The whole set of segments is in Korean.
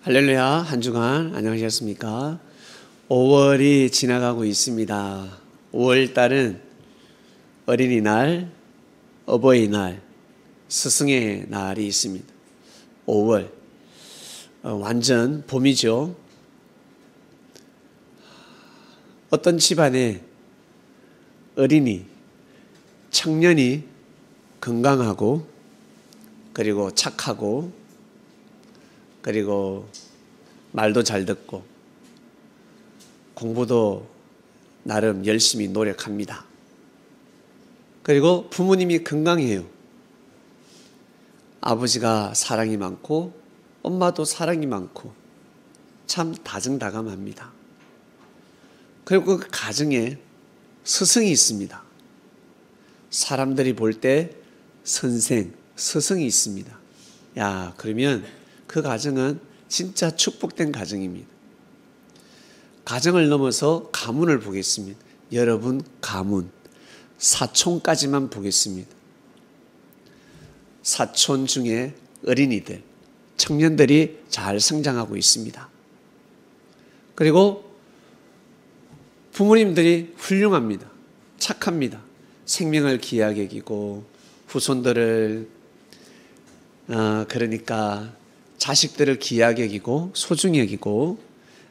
할렐루야. 한 주간 안녕하셨습니까? 5월이 지나가고 있습니다. 5월달은 어린이날, 어버이날, 스승의 날이 있습니다. 5월 완전 봄이죠. 어떤 집안에 어린이, 청년이 건강하고 그리고 착하고 그리고 말도 잘 듣고 공부도 나름 열심히 노력합니다. 그리고 부모님이 건강해요. 아버지가 사랑이 많고 엄마도 사랑이 많고 참 다정다감합니다. 그리고 그 가정에 스승이 있습니다. 사람들이 볼 때 선생, 스승이 있습니다. 야, 그러면 그 가정은 진짜 축복된 가정입니다. 가정을 넘어서 가문을 보겠습니다. 여러분 가문, 사촌까지만 보겠습니다. 사촌 중에 어린이들, 청년들이 잘 성장하고 있습니다. 그리고 부모님들이 훌륭합니다. 착합니다. 생명을 귀하게 여기고 후손들을 그러니까 자식들을 귀하게 여기고 소중히 여기고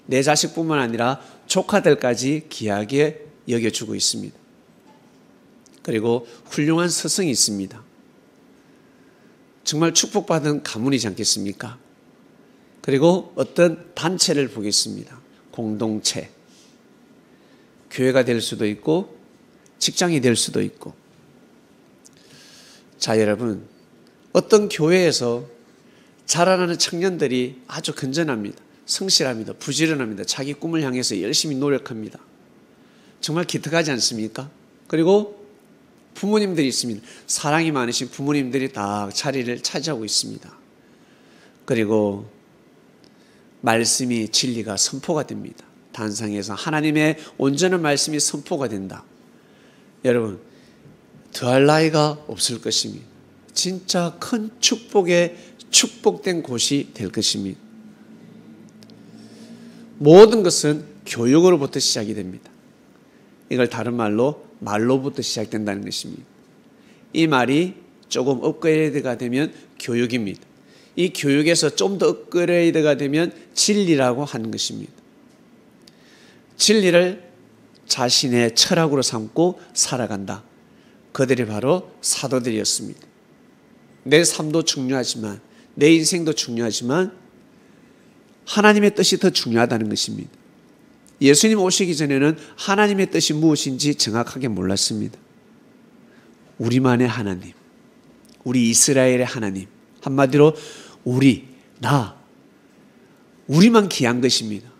내 자식뿐만 아니라 조카들까지 귀하게 여겨주고 있습니다. 그리고 훌륭한 스승이 있습니다. 정말 축복받은 가문이지 않겠습니까? 그리고 어떤 단체를 보겠습니다. 공동체. 교회가 될 수도 있고 직장이 될 수도 있고. 자, 여러분, 어떤 교회에서 자라나는 청년들이 아주 건전합니다. 성실합니다. 부지런합니다. 자기 꿈을 향해서 열심히 노력합니다. 정말 기특하지 않습니까? 그리고 부모님들이 있습니다. 사랑이 많으신 부모님들이 다 자리를 차지하고 있습니다. 그리고 말씀이 진리가 선포가 됩니다. 단상에서 하나님의 온전한 말씀이 선포가 된다. 여러분, 더할 나위가 없을 것입니다. 진짜 큰 축복된 곳이 될 것입니다. 모든 것은 교육으로부터 시작이 됩니다. 이걸 다른 말로부터 시작된다는 것입니다. 이 말이 조금 업그레이드가 되면 교육입니다. 이 교육에서 좀 더 업그레이드가 되면 진리라고 하는 것입니다. 진리를 자신의 철학으로 삼고 살아간다. 그들이 바로 사도들이었습니다. 내 삶도 중요하지만 내 인생도 중요하지만 하나님의 뜻이 더 중요하다는 것입니다. 예수님 오시기 전에는 하나님의 뜻이 무엇인지 정확하게 몰랐습니다. 우리만의 하나님, 우리 이스라엘의 하나님, 한마디로 우리만 귀한 것입니다.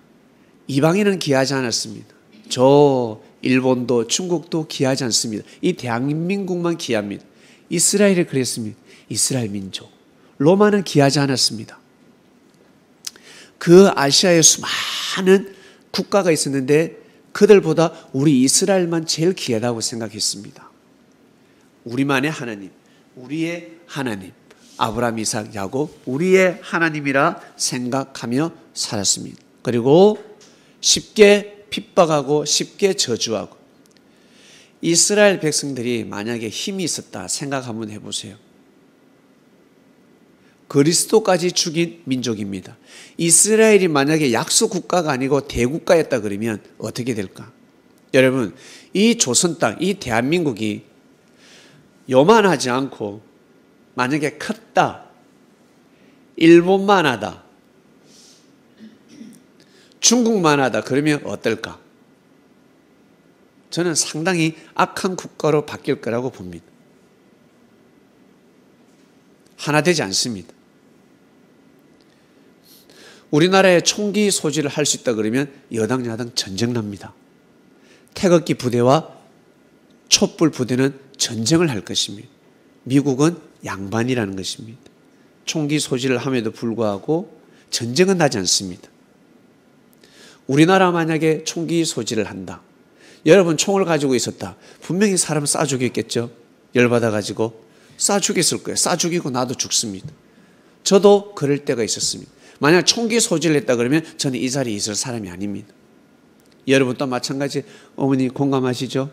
이방인은 귀하지 않았습니다. 저 일본도 중국도 귀하지 않습니다. 이 대한민국만 귀합니다. 이스라엘이 그랬습니다. 이스라엘 민족. 로마는 귀하지 않았습니다. 그 아시아에 수많은 국가가 있었는데 그들보다 우리 이스라엘만 제일 귀하다고 생각했습니다. 우리만의 하나님, 우리의 하나님, 아브라함, 이삭, 야곱, 우리의 하나님이라 생각하며 살았습니다. 그리고 쉽게 핍박하고 쉽게 저주하고 이스라엘 백성들이 만약에 힘이 있었다 생각 한번 해보세요. 그리스도까지 죽인 민족입니다. 이스라엘이 만약에 약소 국가가 아니고 대국가였다 그러면 어떻게 될까? 여러분, 이 조선 땅, 이 대한민국이 요만하지 않고 만약에 컸다, 일본만 하다, 중국만 하다 그러면 어떨까? 저는 상당히 악한 국가로 바뀔 거라고 봅니다. 하나 되지 않습니다. 우리나라에 총기 소지를 할 수 있다 그러면 여당 야당 전쟁 납니다. 태극기 부대와 촛불 부대는 전쟁을 할 것입니다. 미국은 양반이라는 것입니다. 총기 소지를 함에도 불구하고 전쟁은 나지 않습니다. 우리나라 만약에 총기 소지를 한다. 여러분 총을 가지고 있었다. 분명히 사람 쏴 죽였겠죠. 열받아 가지고 쏴 죽였을 거예요. 쏴 죽이고 나도 죽습니다. 저도 그럴 때가 있었습니다. 만약 총기 소지를 했다 그러면 저는 이 자리에 있을 사람이 아닙니다. 여러분도 마찬가지. 어머니 공감하시죠?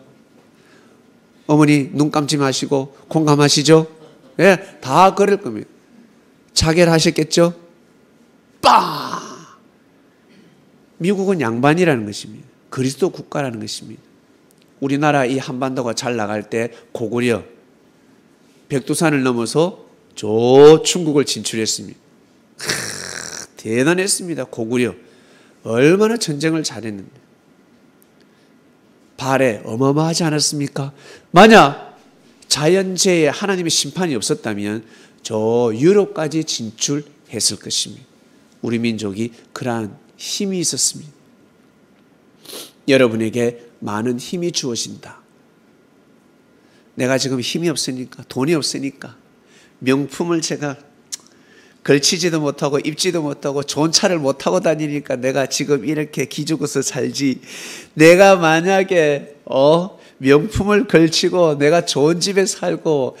어머니 눈 감지 마시고 공감하시죠? 예, 다 그럴 겁니다. 자결하셨겠죠? 빵! 미국은 양반이라는 것입니다. 그리스도 국가라는 것입니다. 우리나라 이 한반도가 잘 나갈 때 고구려 백두산을 넘어서 저 중국을 진출했습니다. 대단했습니다. 고구려 얼마나 전쟁을 잘했는데 발해 어마어마하지 않았습니까? 만약 자연재해 하나님의 심판이 없었다면 저 유럽까지 진출했을 것입니다. 우리 민족이 그러한 힘이 있었습니다. 여러분에게 많은 힘이 주어진다. 내가 지금 힘이 없으니까, 돈이 없으니까, 명품을 제가 걸치지도 못하고 입지도 못하고 좋은 차를 못 타고 다니니까 내가 지금 이렇게 기죽어서 살지. 내가 만약에 명품을 걸치고 내가 좋은 집에 살고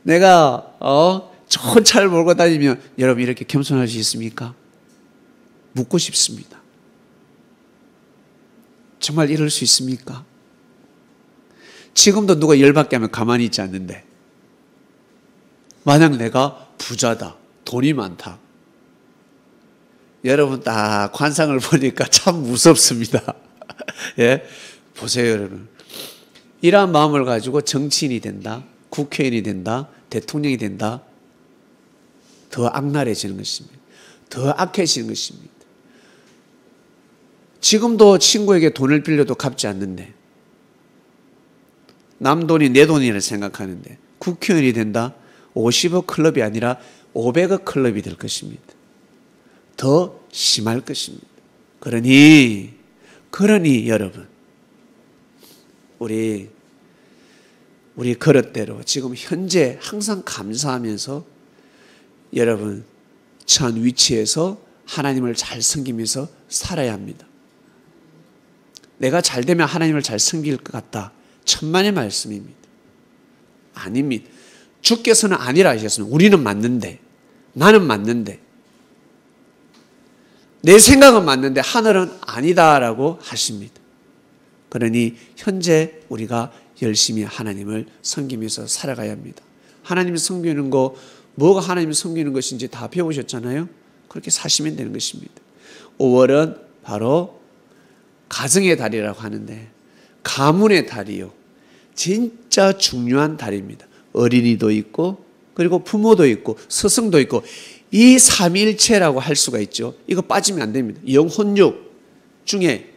내가 좋은 차를 몰고 다니면 여러분 이렇게 겸손할 수 있습니까? 묻고 싶습니다. 정말 이럴 수 있습니까? 지금도 누가 열받게 하면 가만히 있지 않는데 만약 내가 부자다, 돈이 많다. 여러분 딱 관상을 보니까 참 무섭습니다. 예? 보세요 여러분. 이러한 마음을 가지고 정치인이 된다, 국회의원이 된다, 대통령이 된다. 더 악랄해지는 것입니다. 더 악해지는 것입니다. 지금도 친구에게 돈을 빌려도 갚지 않는데 남 돈이 내 돈이라 생각하는데 국회의원이 된다? 50억 클럽이 아니라 500억 클럽이 될 것입니다. 더 심할 것입니다. 그러니 여러분 우리 그릇대로 지금 현재 항상 감사하면서 여러분 처한 위치에서 하나님을 잘 섬기면서 살아야 합니다. 내가 잘 되면 하나님을 잘 섬길 것 같다. 천만의 말씀입니다. 아닙니다. 주께서는 아니라 하셨습니다. 우리는 맞는데, 나는 맞는데, 내 생각은 맞는데 하늘은 아니다라고 하십니다. 그러니 현재 우리가 열심히 하나님을 섬기면서 살아가야 합니다. 하나님을 섬기는 거, 뭐가 하나님을 섬기는 것인지 다 배우셨잖아요. 그렇게 사시면 되는 것입니다. 5월은 바로 가정의 달이라고 하는데 가문의 달이요. 진짜 중요한 달입니다. 어린이도 있고 그리고 부모도 있고 스승도 있고 이 삼위일체라고 할 수가 있죠. 이거 빠지면 안 됩니다. 영혼육 중에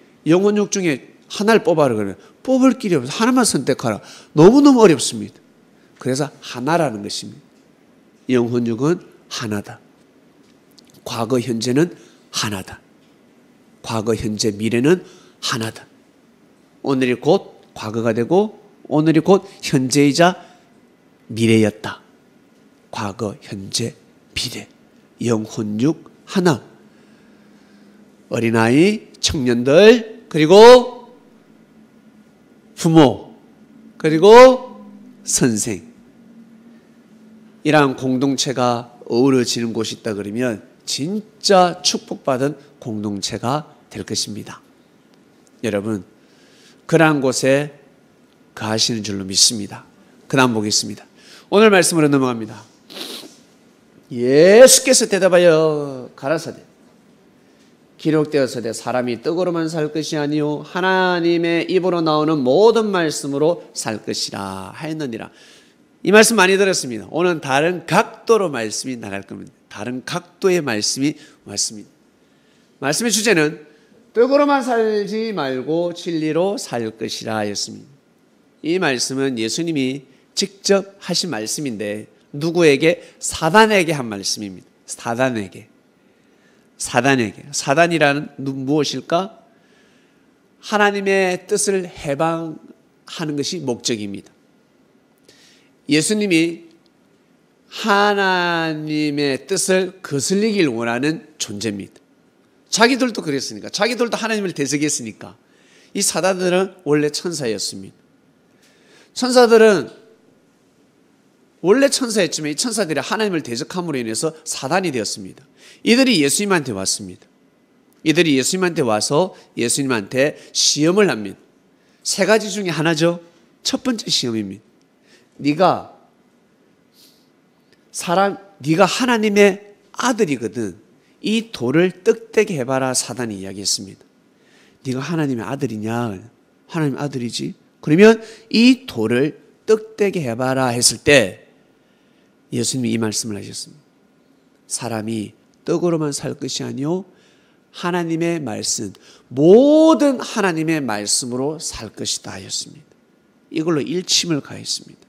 하나를 뽑아라 그러면 뽑을 길이 없어요. 하나만 선택하라. 너무너무 어렵습니다. 그래서 하나라는 것입니다. 영혼육은 하나다. 과거 현재는 하나다. 과거 현재 미래는 하나다. 오늘이 곧 과거가 되고 오늘이 곧 현재이자 미래였다. 과거, 현재, 미래. 영혼육 하나. 어린아이, 청년들, 그리고 부모, 그리고 선생. 이러한 공동체가 어우러지는 곳이 있다 그러면 진짜 축복받은 공동체가 될 것입니다. 여러분 그러한 곳에 가시는 줄로 믿습니다. 그 다음 보겠습니다. 오늘 말씀으로 넘어갑니다. 예수께서 대답하여 가라사대 기록되었으되 사람이 떡으로만 살 것이 아니요 하나님의 입으로 나오는 모든 말씀으로 살 것이라 하였느니라. 이 말씀 많이 들었습니다. 오늘 다른 각도로 말씀이 나갈 겁니다. 다른 각도의 말씀이 왔습니다. 말씀의 주제는 떡으로만 살지 말고 진리로 살 것이라 였습니다. 이 말씀은 예수님이 직접 하신 말씀인데 누구에게? 사단에게 한 말씀입니다. 사단에게. 사단이라는 무엇일까? 하나님의 뜻을 해방하는 것이 목적입니다. 예수님이 하나님의 뜻을 거슬리길 원하는 존재입니다. 자기들도 그랬으니까, 자기들도 하나님을 대적했으니까. 이 사단들은 원래 천사였습니다. 천사들은 원래 천사였지만 이 천사들이 하나님을 대적함으로 인해서 사단이 되었습니다. 이들이 예수님한테 왔습니다. 이들이 예수님한테 와서 예수님한테 시험을 합니다. 세 가지 중에 하나죠. 첫 번째 시험입니다. 네가 하나님의 아들이거든. 이 돌을 떡되게 해봐라. 사단이 이야기했습니다. 네가 하나님의 아들이냐? 하나님 아들이지. 그러면 이 돌을 떡되게 해봐라 했을 때 예수님이 이 말씀을 하셨습니다. 사람이 떡으로만 살 것이 아니요 하나님의 말씀, 모든 하나님의 말씀으로 살 것이다 하였습니다. 이걸로 일침을 가했습니다.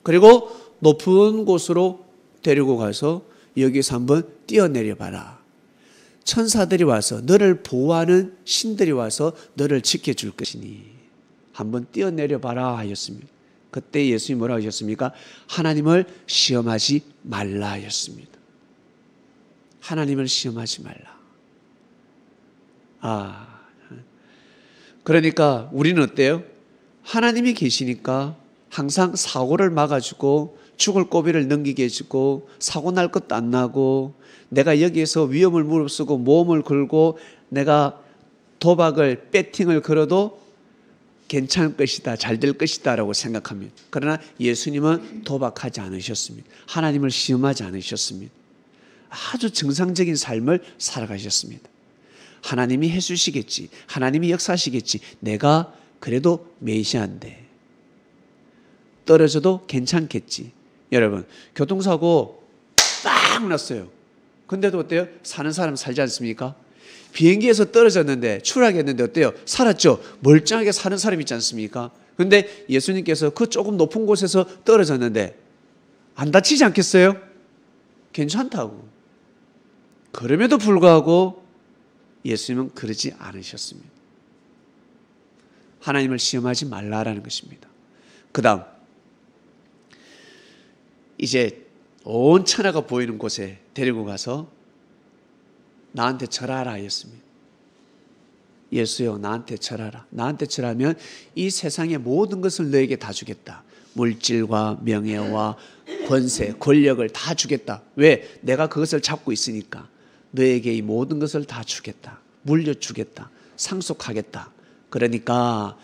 그리고 높은 곳으로 데리고 가서 여기서 한번 뛰어내려 봐라. 천사들이 와서 너를 보호하는 신들이 와서 너를 지켜줄 것이니 한번 뛰어내려 봐라 하였습니다. 그때 예수님이 뭐라고 하셨습니까? 하나님을 시험하지 말라 하였습니다. 하나님을 시험하지 말라. 그러니까 우리는 어때요? 하나님이 계시니까 항상 사고를 막아주고 죽을 고비를 넘기게 해주고 사고 날 것도 안 나고 내가 여기에서 위험을 무릅쓰고 모험을 걸고 내가 도박을 배팅을 걸어도 괜찮을 것이다, 잘 될 것이다 라고 생각합니다. 그러나 예수님은 도박하지 않으셨습니다. 하나님을 시험하지 않으셨습니다. 아주 정상적인 삶을 살아가셨습니다. 하나님이 해주시겠지, 하나님이 역사하시겠지, 내가 그래도 메시아인데 떨어져도 괜찮겠지. 여러분, 교통사고 딱 났어요. 근데도 어때요? 사는 사람 살지 않습니까? 비행기에서 떨어졌는데 추락했는데 어때요? 살았죠? 멀쩡하게 사는 사람이 있지 않습니까? 근데 예수님께서 그 조금 높은 곳에서 떨어졌는데 안 다치지 않겠어요? 괜찮다고. 그럼에도 불구하고 예수님은 그러지 않으셨습니다. 하나님을 시험하지 말라라는 것입니다. 그 다음 이제 온 천하가 보이는 곳에 데리고 가서 나한테 절하라 하였습니다. 예수여 나한테 절하라. 나한테 절하면 이 세상의 모든 것을 너에게 다 주겠다. 물질과 명예와 권세, 권력을 다 주겠다. 왜? 내가 그것을 잡고 있으니까. 너에게 이 모든 것을 다 주겠다. 물려주겠다. 상속하겠다. 그러니까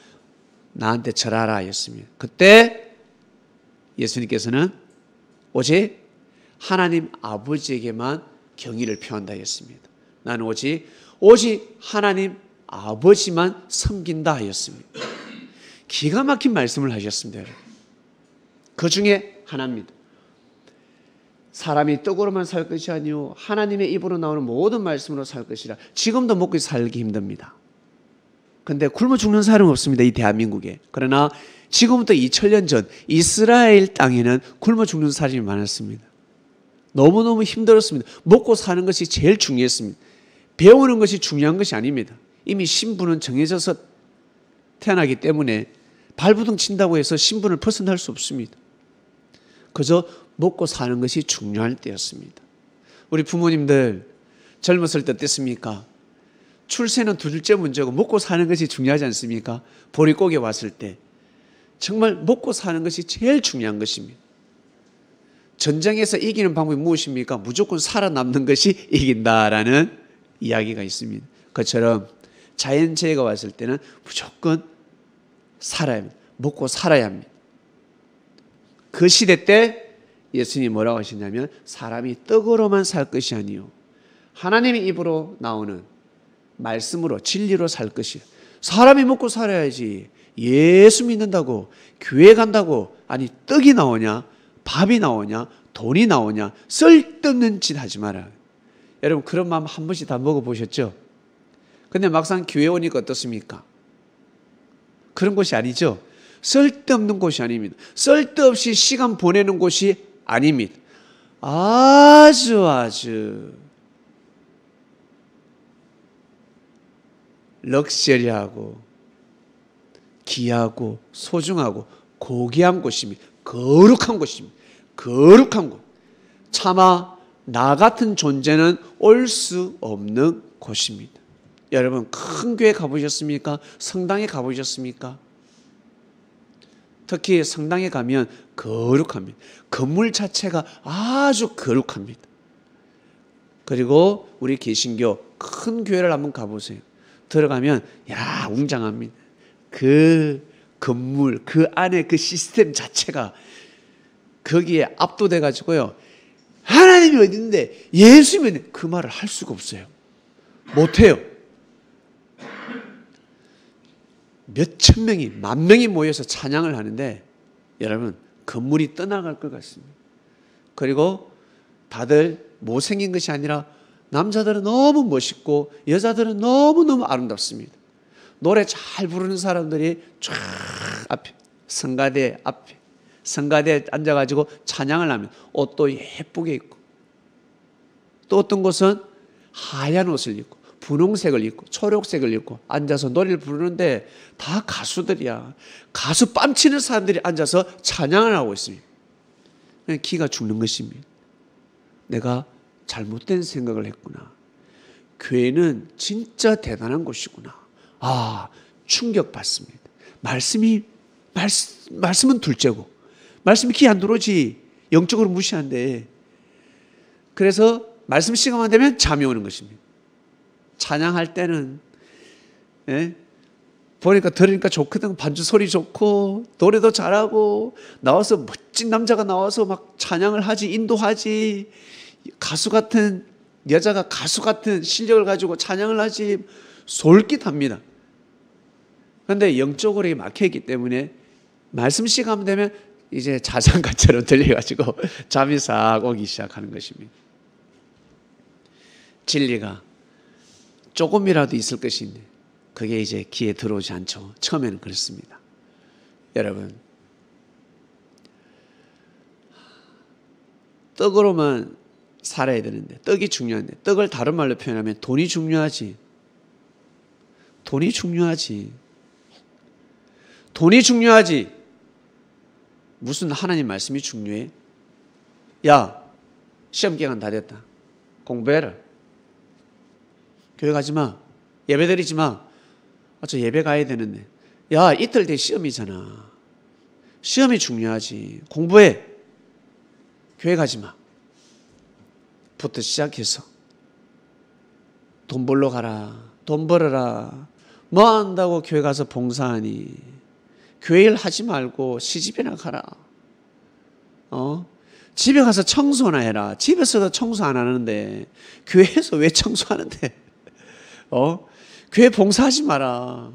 나한테 절하라 하였습니다. 그때 예수님께서는 오직 하나님 아버지에게만 경의를 표한다 했습니다. 나는 오직 하나님 아버지만 섬긴다 하였습니다. 기가 막힌 말씀을 하셨습니다. 그 중에 하나입니다. 사람이 떡으로만 살 것이 아니요 하나님의 입으로 나오는 모든 말씀으로 살 것이라. 지금도 먹고 살기 힘듭니다. 그런데 굶어 죽는 사람은 없습니다. 이 대한민국에. 그러나 지금부터 2000년 전 이스라엘 땅에는 굶어 죽는 사람이 많았습니다. 너무너무 힘들었습니다. 먹고 사는 것이 제일 중요했습니다. 배우는 것이 중요한 것이 아닙니다. 이미 신분은 정해져서 태어나기 때문에 발부둥 친다고 해서 신분을 벗어날 수 없습니다. 그저 먹고 사는 것이 중요할 때였습니다. 우리 부모님들 젊었을 때 어땠습니까? 출세는 둘째 문제고 먹고 사는 것이 중요하지 않습니까? 보릿고개 왔을 때 정말 먹고 사는 것이 제일 중요한 것입니다. 전쟁에서 이기는 방법이 무엇입니까? 무조건 살아남는 것이 이긴다라는 이야기가 있습니다. 그처럼 자연재해가 왔을 때는 무조건 살아야 합니다. 먹고 살아야 합니다. 그 시대 때 예수님이 뭐라고 하시냐면 사람이 떡으로만 살 것이 아니요 하나님의 입으로 나오는 말씀으로 진리로 살 것이요. 사람이 먹고 살아야지. 예수 믿는다고 교회 간다고 아니 떡이 나오냐 밥이 나오냐 돈이 나오냐 쓸데없는 짓 하지 마라. 여러분 그런 마음 한 번씩 다 먹어보셨죠? 근데 막상 교회 오니까 어떻습니까? 그런 곳이 아니죠. 쓸데없는 곳이 아닙니다. 쓸데없이 시간 보내는 곳이 아닙니다. 아주 럭셔리하고 귀하고 소중하고 고귀한 곳입니다. 거룩한 곳입니다. 거룩한 곳. 차마 나 같은 존재는 올 수 없는 곳입니다. 여러분 큰 교회 가보셨습니까? 성당에 가보셨습니까? 특히 성당에 가면 거룩합니다. 건물 자체가 아주 거룩합니다. 그리고 우리 개신교 큰 교회를 한번 가보세요. 들어가면 야 웅장합니다. 그 건물 그 안에 그 시스템 자체가 거기에 압도돼 가지고요. 하나님이 어딘데 예수님은 그 말을 할 수가 없어요. 못해요. 몇천 명이 만 명이 모여서 찬양을 하는데 여러분 건물이 떠나갈 것 같습니다. 그리고 다들 못생긴 것이 아니라 남자들은 너무 멋있고 여자들은 너무너무 아름답습니다. 노래 잘 부르는 사람들이 쫙 앞에 성가대 앞에 성가대에 앉아가지고 찬양을 하면 옷도 예쁘게 입고 또 어떤 곳은 하얀 옷을 입고 분홍색을 입고 초록색을 입고 앉아서 노래를 부르는데 다 가수들이야. 가수 뺨치는 사람들이 앉아서 찬양을 하고 있습니다. 기가 죽는 것입니다. 내가 잘못된 생각을 했구나. 교회는 진짜 대단한 곳이구나. 아, 충격받습니다. 말씀은 둘째고 말씀이 귀 안 들어오지. 영적으로 무시한데. 그래서 말씀 시간만 되면 잠이 오는 것입니다. 찬양할 때는 보니까 들으니까 좋거든. 반주 소리 좋고 노래도 잘하고 나와서 멋진 남자가 나와서 막 찬양을 하지 인도하지 가수 같은 여자가 가수 같은 실력을 가지고 찬양을 하지 솔깃합니다. 그런데 영적으로 막혀있기 때문에 말씀 시간 되면 이제 자장가처럼 들려가지고 잠이 싹 오기 시작하는 것입니다. 진리가 조금이라도 있을 것인데 그게 이제 귀에 들어오지 않죠. 처음에는 그렇습니다. 여러분 떡으로만 살아야 되는데 떡이 중요한데 떡을 다른 말로 표현하면 돈이 중요하지. 돈이 중요하지. 돈이 중요하지. 무슨 하나님 말씀이 중요해? 야 시험 기간 다 됐다. 공부해라. 교회 가지 마. 예배 드리지 마. 저 예배 가야 되는데. 야 이틀 뒤에 시험이잖아. 시험이 중요하지. 공부해. 교회 가지 마. 부터 시작해서 돈 벌러 가라. 돈 벌어라. 뭐 한다고 교회 가서 봉사하니. 교회 일 하지 말고 시집이나 가라. 집에 가서 청소나 해라. 집에서도 청소 안 하는데 교회에서 왜 청소하는데? 교회 봉사하지 마라.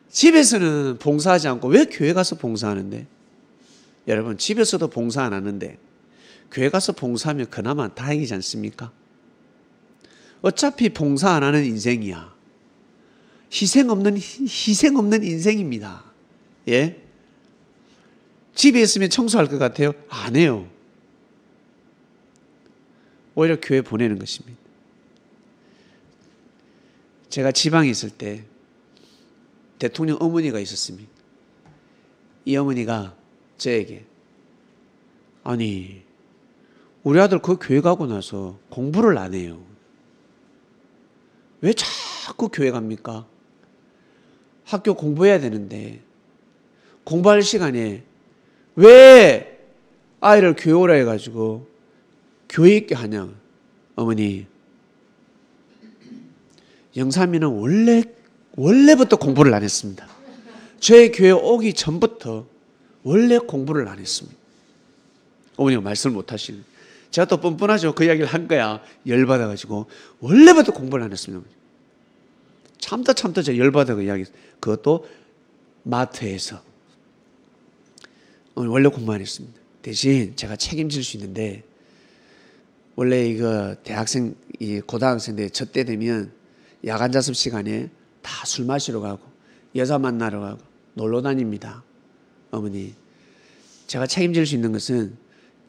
집에서는 봉사하지 않고 왜 교회 가서 봉사하는데? 여러분 집에서도 봉사 안 하는데 교회 가서 봉사하면 그나마 다행이지 않습니까? 어차피 봉사 안 하는 인생이야. 희생 없는 인생입니다. 예? 집에 있으면 청소할 것 같아요? 안 해요. 오히려 교회 보내는 것입니다. 제가 지방에 있을 때 대통령 어머니가 있었습니다. 이 어머니가 저에게 아니 우리 아들 그 교회 가고 나서 공부를 안 해요. 왜 자꾸 교회 갑니까? 학교 공부해야 되는데 공부할 시간에 왜 아이를 교회 오라 해가지고 교회 있게 하냐. 어머니 영삼이는 원래부터 공부를 안 했습니다. 저희 교회 오기 전부터 원래 공부를 안 했습니다. 어머니가 말씀을 못 하시는. 제가 또 뻔뻔하죠. 그 이야기를 한 거야. 열받아가지고 원래부터 공부를 안 했습니다. 참다 제가 열받아 그 이야기. 그것도 마트에서 원래 공부 안 했습니다. 대신 제가 책임질 수 있는데 원래 이거 대학생, 고등학생들 저 때 되면 야간 자습 시간에 다 술 마시러 가고 여자 만나러 가고 놀러 다닙니다. 어머니 제가 책임질 수 있는 것은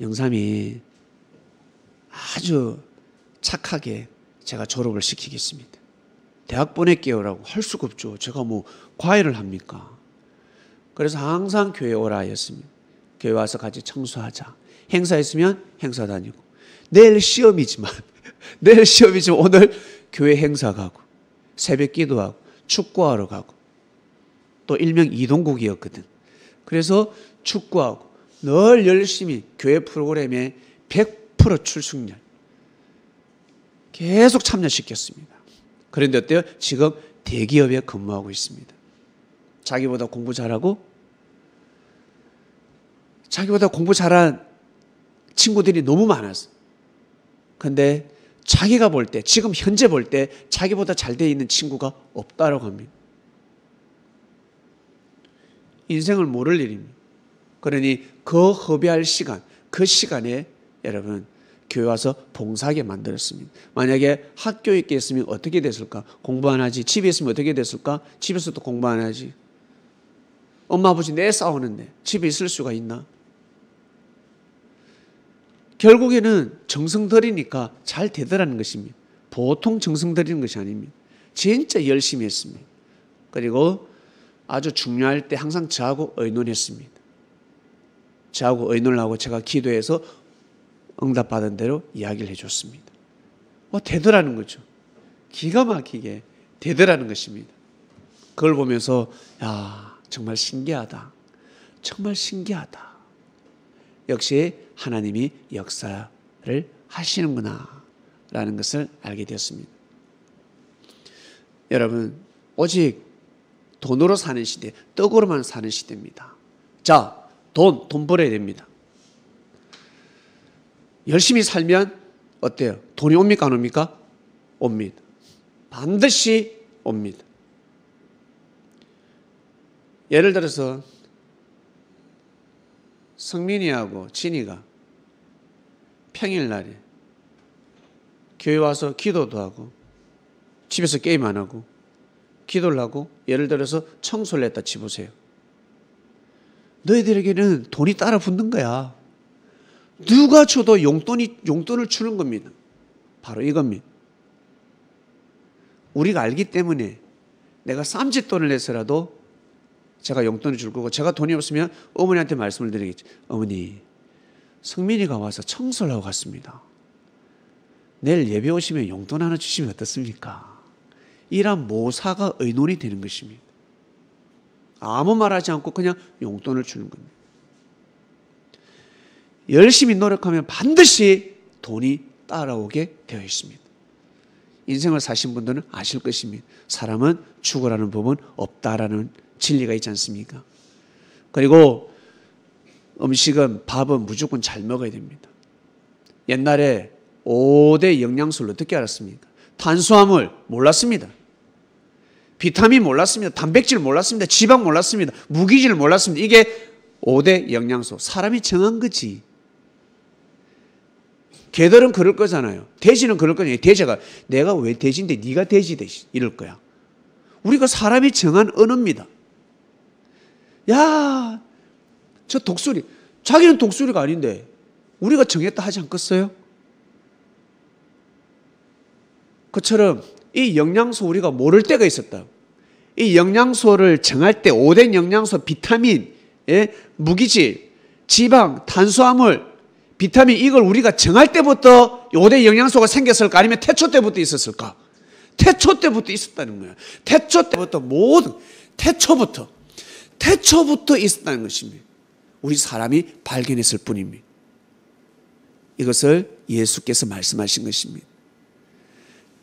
영삼이 아주 착하게 제가 졸업을 시키겠습니다. 대학 보낼게요라고 할 수가 없죠. 제가 뭐 과외를 합니까? 그래서 항상 교회 오라 하였습니다. 교회 와서 같이 청소하자. 행사 있으면 행사 다니고 내일 시험이지만 오늘 교회 행사 가고 새벽 기도하고 축구하러 가고 또 일명 이동국이었거든. 그래서 축구하고 늘 열심히 교회 프로그램에 100% 출석률 계속 참여시켰습니다. 그런데 어때요? 지금 대기업에 근무하고 있습니다. 자기보다 공부 잘하고 자기보다 공부 잘한 친구들이 너무 많았어. 근데 자기가 볼 때, 지금 현재 볼 때 자기보다 잘 돼 있는 친구가 없다라고 합니다. 인생을 모를 일입니다. 그러니 그 허비할 시간, 그 시간에 여러분 교회 와서 봉사하게 만들었습니다. 만약에 학교에 있겠으면 어떻게 됐을까? 공부 안 하지. 집에 있으면 어떻게 됐을까? 집에서도 공부 안 하지. 엄마 아버지 내 싸우는데 집에 있을 수가 있나? 결국에는 정성 들이니까 잘 되더라는 것입니다. 보통 정성 들이는 것이 아닙니다. 진짜 열심히 했습니다. 그리고 아주 중요할 때 항상 저하고 의논했습니다. 저하고 의논을 하고 제가 기도해서 응답받은 대로 이야기를 해줬습니다. 되더라는 거죠. 기가 막히게 되더라는 것입니다. 그걸 보면서 야, 정말 신기하다. 정말 신기하다. 역시 하나님이 역사를 하시는구나 라는 것을 알게 되었습니다. 여러분, 오직 돈으로 사는 시대, 떡으로만 사는 시대입니다. 자, 돈 벌어야 됩니다. 열심히 살면 어때요? 돈이 옵니까 안 옵니까? 옵니다. 반드시 옵니다. 예를 들어서 성민이하고 진이가 평일날에 교회 와서 기도도 하고 집에서 게임 안 하고 기도를 하고 예를 들어서 청소를 했다 치보세요. 너희들에게는 돈이 따라 붙는 거야. 누가 줘도 용돈을 주는 겁니다. 바로 이겁니다. 우리가 알기 때문에 내가 쌈짓돈을 내서라도 제가 용돈을 줄 거고 제가 돈이 없으면 어머니한테 말씀을 드리겠죠. 어머니, 성민이가 와서 청소를 하고 갔습니다. 내일 예배 오시면 용돈 하나 주시면 어떻습니까? 이런 모사가 의논이 되는 것입니다. 아무 말하지 않고 그냥 용돈을 주는 겁니다. 열심히 노력하면 반드시 돈이 따라오게 되어 있습니다. 인생을 사신 분들은 아실 것입니다. 사람은 죽으라는 법은 없다라는 진리가 있지 않습니까? 그리고 음식은 밥은 무조건 잘 먹어야 됩니다. 옛날에 5대 영양소를 어떻게 알았습니까? 탄수화물 몰랐습니다. 비타민 몰랐습니다. 단백질 몰랐습니다. 지방 몰랐습니다. 무기질 몰랐습니다. 이게 5대 영양소. 사람이 정한 거지. 개들은 그럴 거잖아요. 돼지는 그럴 거잖아요. 돼지가 내가 왜 돼지인데 네가 돼지 되시 이럴 거야. 우리가 사람이 정한 언어입니다. 야, 저 독수리. 자기는 독수리가 아닌데 우리가 정했다 하지 않겠어요? 그처럼 이 영양소 우리가 모를 때가 있었다. 이 영양소를 정할 때 5대 영양소 비타민, 무기질, 지방, 탄수화물, 비타민 이걸 우리가 정할 때부터 5대 영양소가 생겼을까? 아니면 태초 때부터 있었을까? 태초 때부터 있었다는 거야. 태초 때부터 모든 태초부터 있었다는 것입니다. 우리 사람이 발견했을 뿐입니다. 이것을 예수께서 말씀하신 것입니다.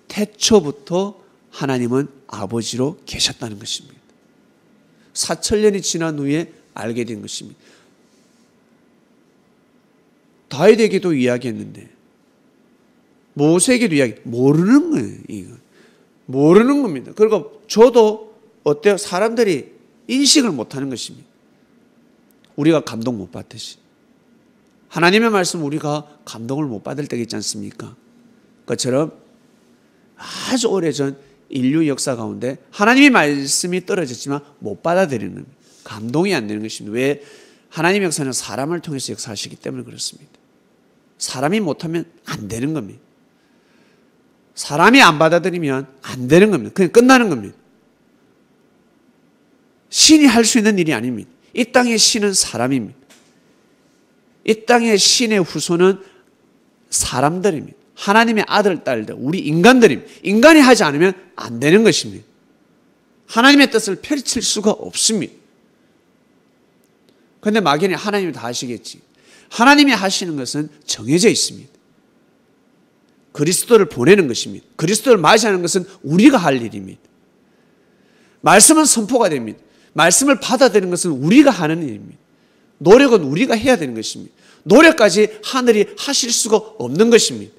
태초부터 하나님은 아버지로 계셨다는 것입니다. 4,000년이 지난 후에 알게 된 것입니다. 다윗에게도 이야기했는데 모세에게도 모르는 거예요. 이거 모르는 겁니다. 그리고 저도 어때요? 사람들이 인식을 못하는 것입니다. 우리가 감동 못 받듯이 하나님의 말씀 우리가 감동을 못 받을 때가 있지 않습니까? 그것처럼 아주 오래전 인류 역사 가운데 하나님의 말씀이 떨어졌지만 못 받아들이는 감동이 안 되는 것입니다. 왜? 하나님의 역사는 사람을 통해서 역사하시기 때문에 그렇습니다. 사람이 못하면 안 되는 겁니다. 사람이 안 받아들이면 안 되는 겁니다. 그냥 끝나는 겁니다. 신이 할 수 있는 일이 아닙니다. 이 땅의 신은 사람입니다. 이 땅의 신의 후손은 사람들입니다. 하나님의 아들, 딸들, 우리 인간들입니다. 인간이 하지 않으면 안 되는 것입니다. 하나님의 뜻을 펼칠 수가 없습니다. 근데 막연히 하나님이 다 하시겠지. 하나님이 하시는 것은 정해져 있습니다. 그리스도를 보내는 것입니다. 그리스도를 맞이하는 것은 우리가 할 일입니다. 말씀은 선포가 됩니다. 말씀을 받아들이는 것은 우리가 하는 일입니다. 노력은 우리가 해야 되는 것입니다. 노력까지 하늘이 하실 수가 없는 것입니다.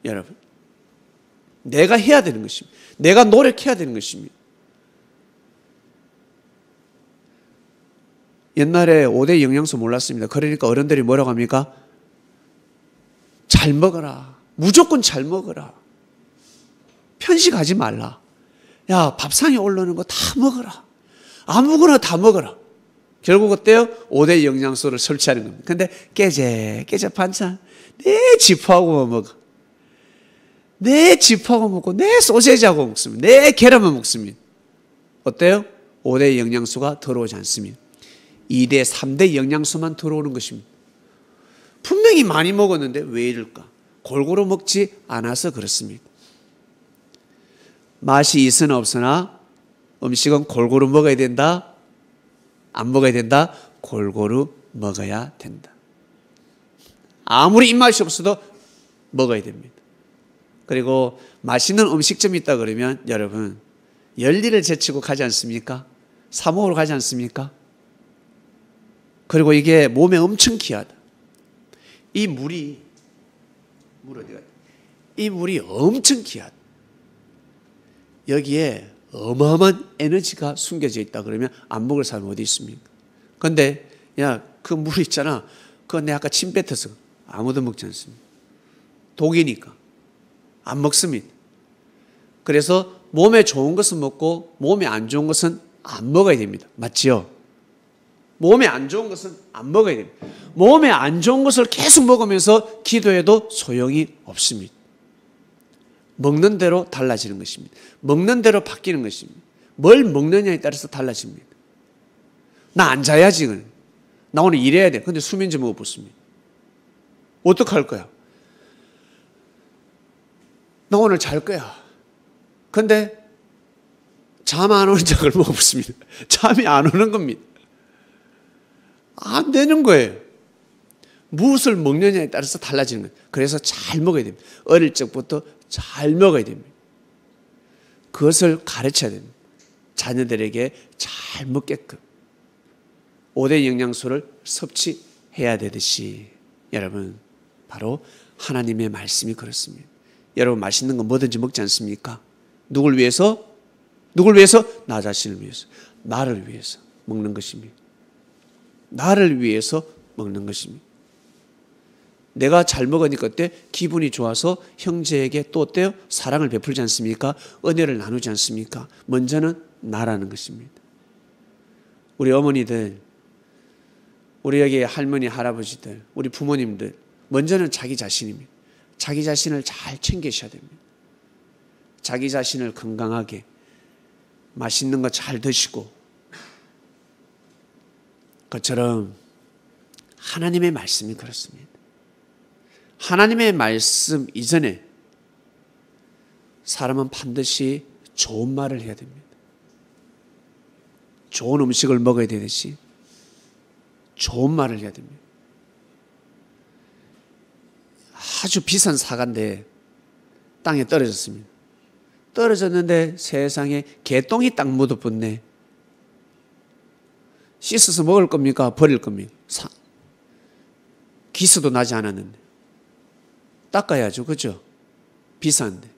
여러분, 내가 해야 되는 것입니다. 내가 노력해야 되는 것입니다. 옛날에 5대 영양소 몰랐습니다. 그러니까 어른들이 뭐라고 합니까? 잘 먹어라. 무조건 잘 먹어라. 편식하지 말라. 야, 밥상에 올라오는 거 다 먹어라. 아무거나 다 먹어라. 결국 어때요? 5대 영양소를 설치하는 겁니다. 근데 깨제 반찬 내 지포하고 먹어. 내 지포하고 먹고 내 소세지하고 먹습니다. 내 계란만 먹습니다. 어때요? 5대 영양소가 들어오지 않습니다. 2대, 3대 영양소만 들어오는 것입니다. 분명히 많이 먹었는데 왜 이럴까? 골고루 먹지 않아서 그렇습니다. 맛이 있으나 없으나 음식은 골고루 먹어야 된다. 안 먹어야 된다. 골고루 먹어야 된다. 아무리 입맛이 없어도 먹어야 됩니다. 그리고 맛있는 음식점이 있다 그러면 여러분 열리를 제치고 가지 않습니까? 사 먹으러 가지 않습니까? 그리고 이게 몸에 엄청 귀하다. 이 물이 엄청 귀하다. 여기에 어마어마한 에너지가 숨겨져 있다 그러면 안 먹을 사람은 어디 있습니까? 근데 야, 그 물 있잖아. 그거 내가 아까 침 뱉어서 아무도 먹지 않습니다. 독이니까 안 먹습니다. 그래서 몸에 좋은 것은 먹고 몸에 안 좋은 것은 안 먹어야 됩니다. 맞지요? 몸에 안 좋은 것은 안 먹어야 됩니다. 몸에 안 좋은 것을 계속 먹으면서 기도해도 소용이 없습니다. 먹는 대로 달라지는 것입니다. 먹는 대로 바뀌는 것입니다. 뭘 먹느냐에 따라서 달라집니다. 나 안 자야지. 나 오늘 일해야 돼. 근데 수면제 먹어봤습니다. 어떡할 거야? 나 오늘 잘 거야. 근데 잠 안 오는 약을 먹어봤습니다. 잠이 안 오는 겁니다. 안 되는 거예요. 무엇을 먹느냐에 따라서 달라지는 거예요. 그래서 잘 먹어야 됩니다. 어릴 적부터 잘 먹어야 됩니다. 그것을 가르쳐야 됩니다. 자녀들에게 잘 먹게끔 5대 영양소를 섭취해야 되듯이 여러분 바로 하나님의 말씀이 그렇습니다. 여러분 맛있는 거 뭐든지 먹지 않습니까? 누굴 위해서? 누굴 위해서? 나 자신을 위해서. 나를 위해서 먹는 것입니다. 나를 위해서 먹는 것입니다. 내가 잘 먹으니까 어때? 기분이 좋아서 형제에게 또 어때요? 사랑을 베풀지 않습니까? 은혜를 나누지 않습니까? 먼저는 나라는 것입니다. 우리 어머니들, 우리 여기 할머니, 할아버지들, 우리 부모님들 먼저는 자기 자신입니다. 자기 자신을 잘 챙기셔야 됩니다. 자기 자신을 건강하게 맛있는 거 잘 드시고 그처럼 하나님의 말씀이 그렇습니다. 하나님의 말씀 이전에 사람은 반드시 좋은 말을 해야 됩니다. 좋은 음식을 먹어야 되듯이 좋은 말을 해야 됩니다. 아주 비싼 사과인데 땅에 떨어졌습니다. 떨어졌는데 세상에 개똥이 딱 묻어붙네. 씻어서 먹을 겁니까? 버릴 겁니까? 기스도 나지 않았는데 닦아야죠. 그죠? 비싼데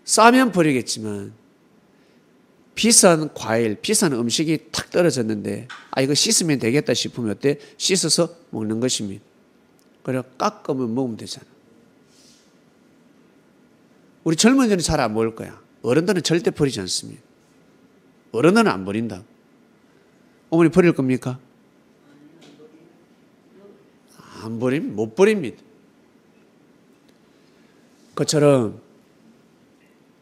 싸면 버리겠지만 비싼 과일, 비싼 음식이 탁 떨어졌는데 이거 씻으면 되겠다 싶으면 어때? 씻어서 먹는 것입니다. 그래 깎으면 먹으면 되잖아. 우리 젊은이들은 잘 안 먹을 거야. 어른들은 절대 버리지 않습니다. 어른들은 안 버린다. 어머니 버릴 겁니까? 안 버립니다. 못 버립니다. 그처럼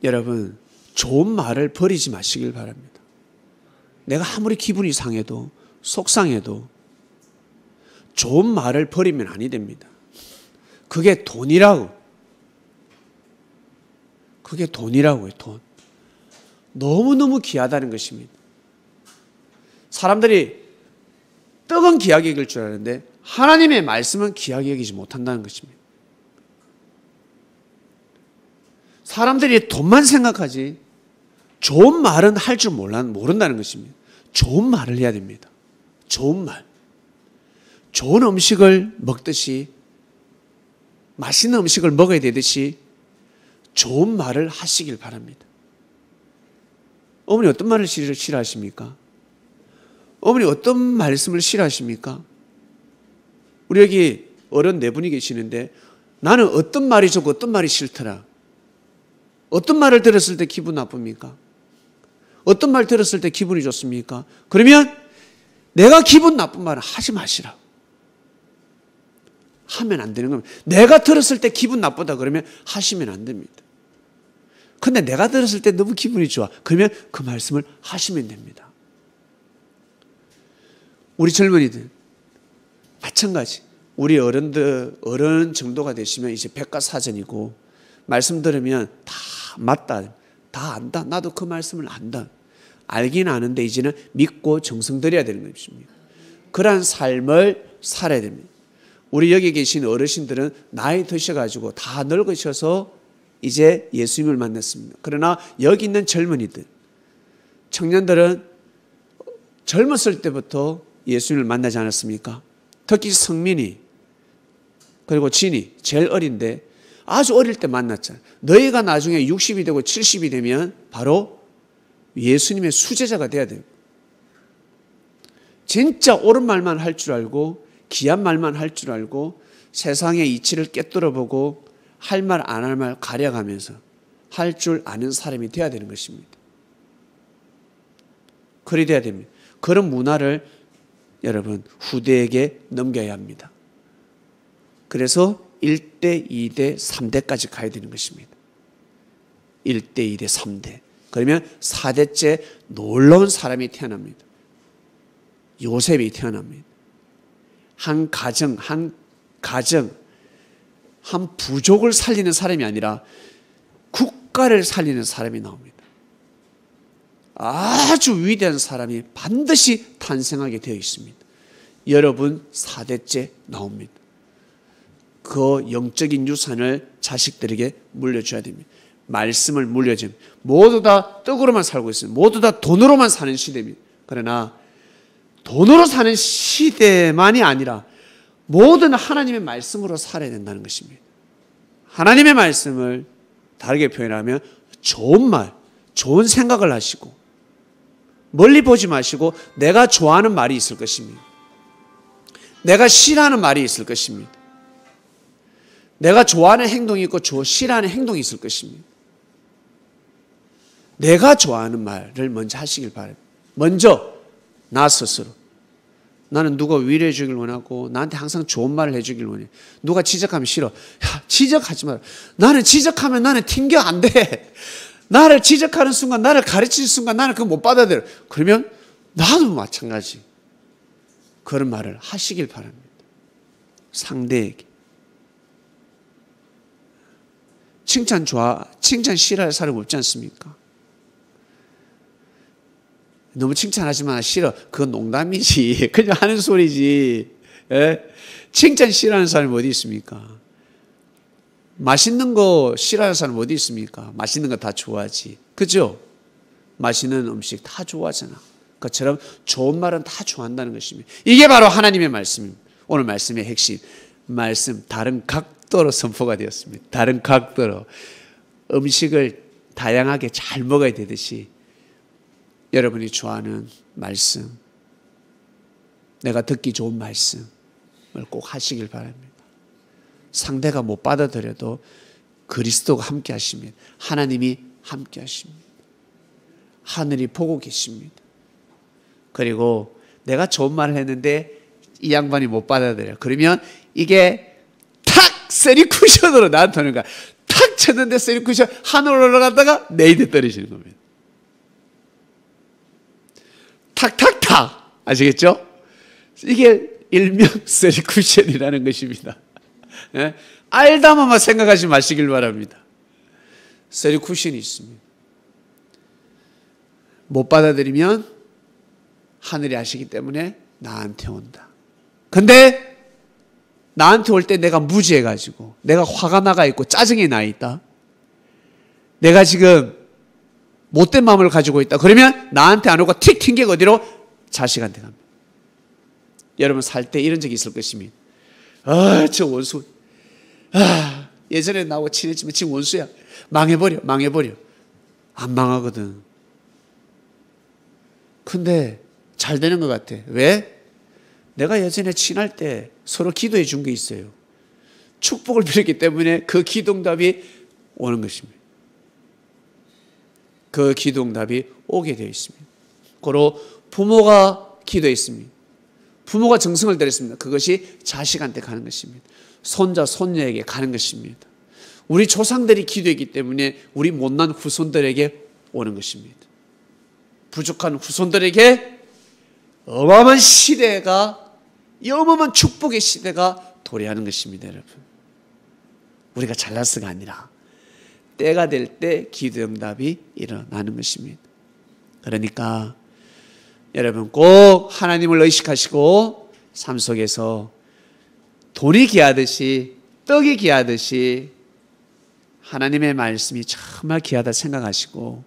여러분 좋은 말을 버리지 마시길 바랍니다. 내가 아무리 기분이 상해도 속상해도 좋은 말을 버리면 아니 됩니다. 그게 돈이라고. 그게 돈이라고요. 돈. 너무너무 귀하다는 것입니다. 사람들이 떡은 귀하게 여길 줄 아는데 하나님의 말씀은 귀하게 여기지 못한다는 것입니다. 사람들이 돈만 생각하지 좋은 말은 할 줄 모른다는 것입니다. 좋은 말을 해야 됩니다. 좋은 말. 좋은 음식을 먹듯이, 맛있는 음식을 먹어야 되듯이 좋은 말을 하시길 바랍니다. 어머니 어떤 말을 싫어하십니까? 어머니 어떤 말씀을 싫어하십니까? 우리 여기 어른 네 분이 계시는데 나는 어떤 말이 좋고 어떤 말이 싫더라. 어떤 말을 들었을 때 기분 나쁩니까? 어떤 말 들었을 때 기분이 좋습니까? 그러면 내가 기분 나쁜 말은 하지 마시라. 하면 안 되는 겁니다. 내가 들었을 때 기분 나쁘다 그러면 하시면 안 됩니다. 근데 내가 들었을 때 너무 기분이 좋아. 그러면 그 말씀을 하시면 됩니다. 우리 젊은이들 마찬가지. 우리 어른 정도가 되시면 이제 백과사전이고 말씀 들으면 다 맞다. 다 안다. 나도 그 말씀을 안다. 알긴 아는데 이제는 믿고 정성 들여야 되는 것입니다. 그러한 삶을 살아야 됩니다. 우리 여기 계신 어르신들은 나이 드셔가지고 다 늙으셔서 이제 예수님을 만났습니다. 그러나 여기 있는 젊은이들, 청년들은 젊었을 때부터 예수님을 만나지 않았습니까? 특히 성민이 그리고 진이 제일 어린데 아주 어릴 때 만났잖아요. 너희가 나중에 60이 되고 70이 되면 바로 예수님의 수제자가 돼야 돼요. 진짜 옳은 말만 할 줄 알고 귀한 말만 할 줄 알고 세상의 이치를 꿰뚫어보고 할 말 안 할 말 가려가면서 할 줄 아는 사람이 돼야 되는 것입니다. 그리 돼야 됩니다. 그런 문화를 여러분 후대에게 넘겨야 합니다. 그래서 1대, 2대, 3대까지 가야 되는 것입니다. 1대, 2대, 3대. 그러면 4대째 놀라운 사람이 태어납니다. 요셉이 태어납니다. 한 가정, 한 부족을 살리는 사람이 아니라 국가를 살리는 사람이 나옵니다. 아주 위대한 사람이 반드시 탄생하게 되어 있습니다. 여러분 4대째 나옵니다. 그 영적인 유산을 자식들에게 물려줘야 됩니다. 말씀을 물려줘야 됩니다. 모두 다 떡으로만 살고 있습니다. 모두 다 돈으로만 사는 시대입니다. 그러나 돈으로 사는 시대만이 아니라 모든 하나님의 말씀으로 살아야 된다는 것입니다. 하나님의 말씀을 다르게 표현하면 좋은 말, 좋은 생각을 하시고 멀리 보지 마시고 내가 좋아하는 말이 있을 것입니다. 내가 싫어하는 말이 있을 것입니다. 내가 좋아하는 행동이 있고 싫어하는 행동이 있을 것입니다. 내가 좋아하는 말을 먼저 하시길 바랍니다. 먼저 나 스스로. 나는 누가 위로해 주길 원하고 나한테 항상 좋은 말을 해주길 원해. 누가 지적하면 싫어. 야, 지적하지 마라. 나는 지적하면 나는 튕겨 안 돼. 나를 지적하는 순간, 나를 가르치는 순간 나는 그거 못 받아들여. 그러면 나도 마찬가지. 그런 말을 하시길 바랍니다. 상대에게. 칭찬 싫어할 사람 없지 않습니까? 너무 칭찬하지 마. 싫어. 그건 농담이지. 그냥 하는 소리지. 예? 칭찬 싫어하는 사람이 어디 있습니까? 맛있는 거 싫어하는 사람 어디 있습니까? 맛있는 거 다 좋아하지. 그죠? 맛있는 음식 다 좋아하잖아. 그처럼 좋은 말은 다 좋아한다는 것입니다. 이게 바로 하나님의 말씀입니다. 오늘 말씀의 핵심. 말씀 다른 각도로 선포가 되었습니다. 다른 각도로. 음식을 다양하게 잘 먹어야 되듯이 여러분이 좋아하는 말씀, 내가 듣기 좋은 말씀을 꼭 하시길 바랍니다. 상대가 못 받아들여도 그리스도가 함께 하십니다. 하나님이 함께 하십니다. 하늘이 보고 계십니다. 그리고 내가 좋은 말을 했는데 이 양반이 못 받아들여. 그러면 이게 탁! 세리 쿠션으로 나한테 오는 거야. 탁 쳤는데 세리 쿠션 하늘로 올라갔다가 내 입에 떨어지는 겁니다. 탁탁탁! 아시겠죠? 이게 일명 세리 쿠션이라는 것입니다. 예? 알다만 생각하지 마시길 바랍니다. 세리 쿠션이 있습니다. 못 받아들이면 하늘이 아시기 때문에 나한테 온다. 근데 나한테 올 때 내가 무지해가지고 내가 화가 나가 있고 짜증이 나 있다. 내가 지금 못된 마음을 가지고 있다. 그러면 나한테 안 오고 틱 튕기고 어디로? 자식한테 갑니다. 여러분 살 때 이런 적이 있을 것입니다. 저 원수. 예전에 나하고 친했지만 지금 원수야. 망해버려. 안 망하거든. 근데 잘 되는 것 같아. 왜? 내가 예전에 친할 때 서로 기도해 준 게 있어요. 축복을 빌었기 때문에 그 기도응답이 오는 것입니다. 그 기도응답이 오게 되어 있습니다. 고로 부모가 기도했습니다. 부모가 정성을 들였습니다. 그것이 자식한테 가는 것입니다. 손자, 손녀에게 가는 것입니다. 우리 조상들이 기도했기 때문에 우리 못난 후손들에게 오는 것입니다. 부족한 후손들에게 어마어마한 시대가, 어마어마한 축복의 시대가 도래하는 것입니다, 여러분. 우리가 잘나서가 아니라 때가 될 때 기도응답이 일어나는 것입니다. 그러니까 여러분 꼭 하나님을 의식하시고 삶 속에서 돈이 귀하듯이 떡이 귀하듯이 하나님의 말씀이 정말 귀하다 생각하시고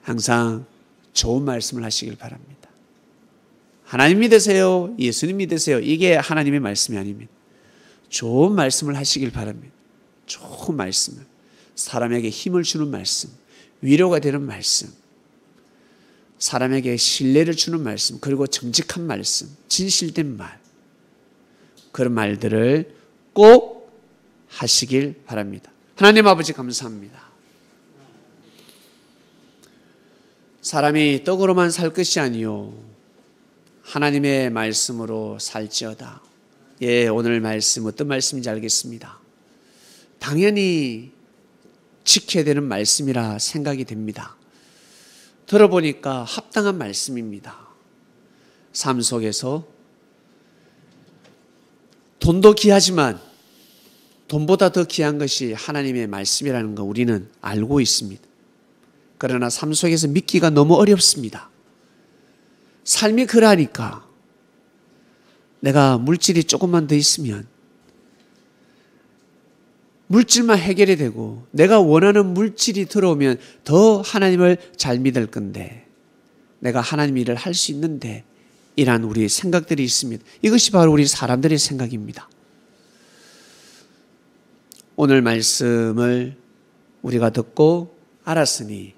항상 좋은 말씀을 하시길 바랍니다. 하나님 믿으세요, 예수님 믿으세요, 이게 하나님의 말씀이 아닙니다. 좋은 말씀을 하시길 바랍니다. 좋은 말씀을, 사람에게 힘을 주는 말씀, 위로가 되는 말씀, 사람에게 신뢰를 주는 말씀, 그리고 정직한 말씀, 진실된 말, 그런 말들을 꼭 하시길 바랍니다. 하나님 아버지 감사합니다. 사람이 떡으로만 살 것이 아니요 하나님의 말씀으로 살지어다. 예, 오늘 말씀 어떤 말씀인지 알겠습니다. 당연히 지켜야 되는 말씀이라 생각이 됩니다. 들어보니까 합당한 말씀입니다. 삶 속에서 돈도 귀하지만 돈보다 더 귀한 것이 하나님의 말씀이라는 거 우리는 알고 있습니다. 그러나 삶 속에서 믿기가 너무 어렵습니다. 삶이 그러하니까 내가 물질이 조금만 더 있으면 물질만 해결이 되고 내가 원하는 물질이 들어오면 더 하나님을 잘 믿을 건데 내가 하나님 일을 할 수 있는데 이란 우리의 생각들이 있습니다. 이것이 바로 우리 사람들의 생각입니다. 오늘 말씀을 우리가 듣고 알았으니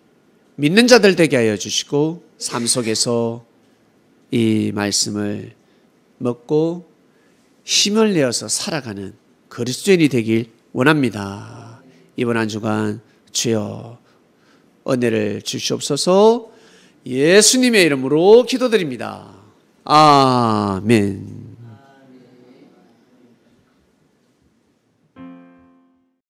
믿는 자들 되게 하여 주시고 삶 속에서 이 말씀을 먹고 힘을 내어서 살아가는 그리스도인이 되길 원합니다. 이번 한 주간 주여 은혜를 주시옵소서. 예수님의 이름으로 기도드립니다. 아멘.